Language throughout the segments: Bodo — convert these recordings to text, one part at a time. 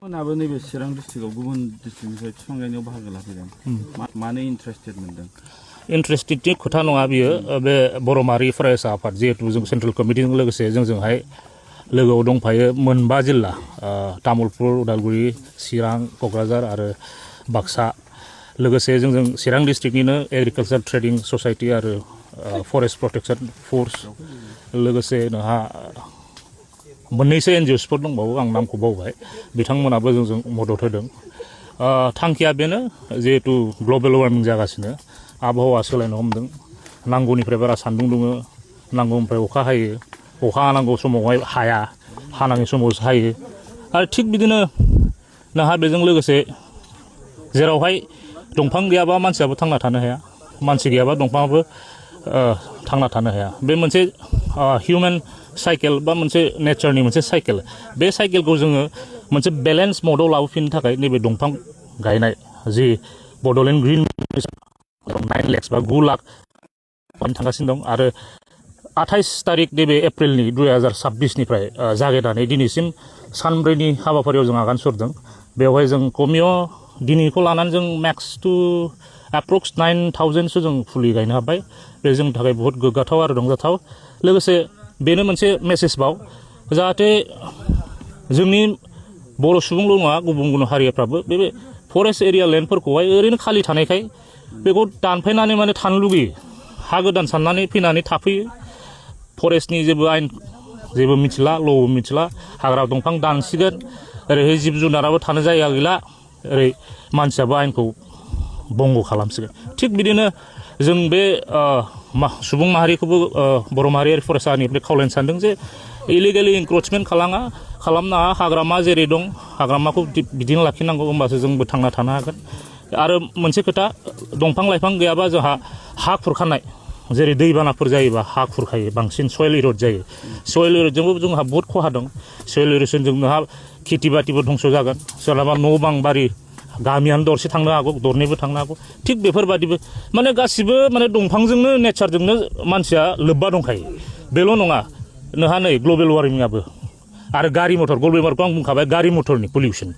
मोनाबो नैबे चिरां डिस्ट्रिक्टआव गुबुन डिस्ट्रिक्टनिफ्राय बिफां गायनायाव बाहागो लाफैदों मानो इन्टारेस्टेड मोनदों इन्टारेस्टेडनि खोथा नङा बियो बे बर' माहारि फरायसा आफाद जिहेतु जों सेन्ट्रेल कमिटिजों लोगोसे जोंजोंहाय लोगोआव दंफायो मोनबा जिल्ला तामुलपुर उदालगुरि चिरां क'क्राझार आरो बाक्सा लोगोसे जोंजों चिरां डिस्ट्रिक्टनिनो एग्रिकालचार ट्रेडिं ससाइटि आरो फरेस्ट प्रटेक्शन फोर्स लोगोसे नोंहा मोननैसो एनजिअ'सफोर दंबावो आं नामखौ बावबाय बिथांमोनाबो जोंजों मदद होदों थांखिया बेनो जिहेतु ग्लबेल वार्मिं जागासिनो आबहावा सोलायनो हमदों नांगौनिफ्राय बारा सान्दुं दुङो नांगौनिफ्राय अखा हायो अखा हानांगौ समावहाय हाया हानाङि समावसो हायो आरो थिग बिदिनो नोंहा बेजों लोगोसे जेरावहाय दंफां गैयाबा मानसियाबो थांना थानो हाया मानसि गैयाबा दंफाङाबो थांना थानो हाया बे मोनसे हिउमेन साइकेल बा मोनसे नेचारनि मोनसे साइकेल बे साइकेलखौ जोङो मोनसे बेलेन्स मडआव लाबोफिननो थाखाय नैबे दंफां गायनाय जि बड'लेण्ड ग्रिन 9 लाख बा 9 लाख थांगासिनो दं आरो 28 तारिख नैबे एप्रिलनि 2026निफ्राय जागायनानै दिनैसिम सानब्रैनि हाबाफारियाव जों आगान सुरदों बेवहाय जों कमिय दिनैखौ लानानै जों मेक्स टु एप्रक्स 9,000सो जों फुलि गायनो हाबाय बे जोंनि थाखाय बहुत गोग्गाथाव आरो रंजाथाव लोगोसे बेनो मोनसे मेसेज बाव जाहाथे जोंनि बर' सुबुंल' नङा गुबुन गुबुन हारिफ्राबो बे फरेस्ट एरिया लेन्डफोरखौहाय ओरैनो खालि थानायखाय बेखौ दानफायनानै माने थानो लुगैयो हा गोदान साननानै फैनानै थाफैयो फरेस्टनि जेबो आयेन जेबो मिथिला ल'बो मिथिला हाग्रा दंफां दानसिगोन ओरैहाय जिब जुनाराबो थानो जायगा गैला ओरै मानसियाबो आयेनखौ बंग खालामसिगोन थिग बिदिनो जों बे सुबुं माहारिखौबो बर' माहारियारि फरायसानिफ्राय खावलायनो सानदों जे इलिगेलि इनक्रोचमेन्ट खालामनाङा हाग्रामा जेरै दं हाग्रामाखौ बिदिनो लाखिनांगौ होमबासो जोंबो थांना थानो हागोन आरो मोनसे खोथा दंफां लाइफां गैयाबा जोंहा हा खुरखानाय जेरै दैबानाफोर जायोबा हा खुरखायो बांसिन सयल इर'ड जायो सयल इर'डजोंबो जोंहा बहुत खहा दं सयल इर'डजों नोंहा खेथि बाथिबो धंस जागोन सोरनाबा न' बां बारि गामियानो दरसे थांनो हागौ दरनैबो थांनो हागौ थिग बेफोरबादिबो माने गासिबो माने दंफांजोंनो नेचारजोंनो मानसिया लोब्बा दंखायो बेल' नङा नोंहा नै ग्लबेल वार्मिंआबो आरो गारि मटर ग्लबेल वार्मिंखौ आं बुंखाबाय गारि मटरनि पलिउसन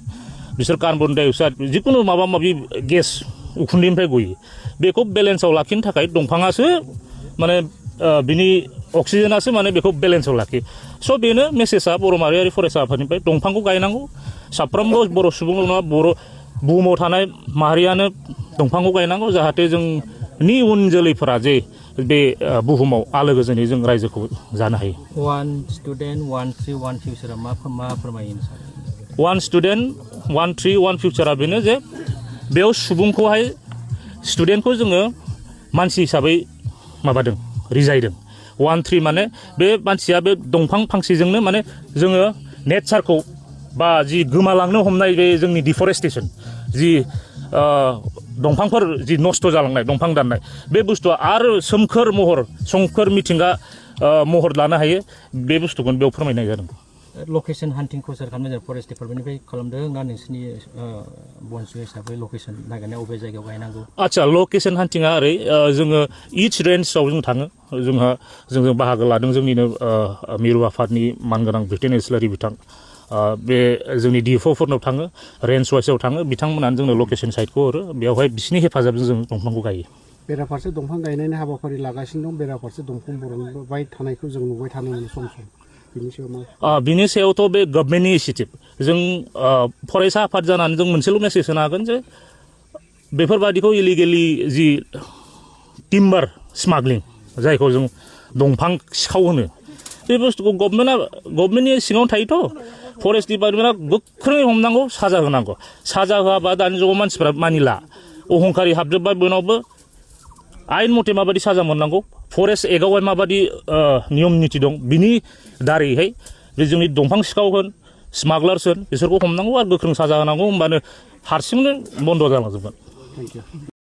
बिसोर कार्बन डाइ अक्साइड जिखुनु माबा माबि गेस उखुन्दैनिफ्राय गयो बेखौ बेलेन्सआव लाखिनो थाखाय दंफाङासो माने बिनि अक्सिजेनासो माने बेखौ बेलेन्सआव लाखियो स' बेनो मेसेजआ बर' माहारियारि फरायसा आफादनिफ्राय दंफांखौ गायनांगौ साफ्रोमबो बर' सुबुंल' नङा बर' बुहुमाव थानाय माहारियानो दंफांखौ गायनांगौ जाहाथे जोंनि उन जोलैफोरा जे बे बुहुमाव आलो गोजोनै जों रायजोखौ जानो हायो वान स्टुडेन्ट वान ट्रि वान फिउचारा मा फोरमायो वान स्टुडेन्ट वान ट्रि वान फिउचारा बेनो जे बेयाव सुबुंखौहाय स्टुडेन्टखौ जोङो मानसि हिसाबै माबादों रिजायदों वान ट्रि माने बे मानसिया बे दंफां फांसेजोंनो माने जोङो नेचारखौ बा जि गोमालांनो हमनाय बे जोंनि डिफरेस्टेसन जि दंफांफोर जि नस्थ' जालांनाय दंफां दाननाय बे बुस्थुआ आरो सोमखोर मिथिंगा महर लानो हायो बे बुस्थुखौनो बेयाव फोरमायनाय जादों लकेसन हान्टिंखौ सोर खालामनाय फरेस्ट डिपार्टमेन्टनिफ्राय खालामदों ना नोंसोरनि बनसु हिसाबै लकेसन नागिरनाय बबे जायगायाव गायनांगौ आच्छा लकेसन हान्टिंआ ओरै जोङो इच रेन्जआव जों थाङो जोंजों बाहागो लादों जोंनिनो मिरु आफादनि मानगोनां ब्रिटेन एसलारि बिथां बे जोंनि डिएफअफोरनाव थाङो रेन्ज वाइसआव थाङो बिथांमोनानो जोंनो लकेसन साइटखौ हरो बेवहाय बिसिनि हेफाजाबजों जों दंफांखौ गायो बेराफारसे दंफां गायनायनि हाबाफारि लागासिनो दं बेराफारसे दंफां बरनबाय थानायखौ जों नुबाय थानो मोनो सम सम बिनि सायावथ' बे गभर्नमेन्टनि इनिसिएटिभ जों फरायसा आफाद जानानै जों मोनसेल' मेसेज होनो हागोन जे बेफोरबादिखौ इलिगेलि जि टिम्बार स्मागलिं जायखौ जों दंफां सिखाव होनो बे बुस्थुखौ गभर्नमेन्टनि सिङाव थायोथ' फरेस्ट डिपार्टमेन्टआ गोख्रोङै हमनांगौ साजा होनांगौ साजा होआबा दानि जुगाव मानसिफ्रा मानिला अहंखारि हाबजोब्बाय बयनावबो आयेन मथे माबायदि साजा मोननांगौ फरेस्ट एक्टआवहाय माबायदि नियम निथि दं बिनि दारैहाय बे जोंनि दंफां सिखाव होन स्मागलार्स होन बिसोरखौ हमनांगौ आरो गोख्रों साजा होनांगौ होमबानो हारसिंनो बन्द' जालांजोबगोन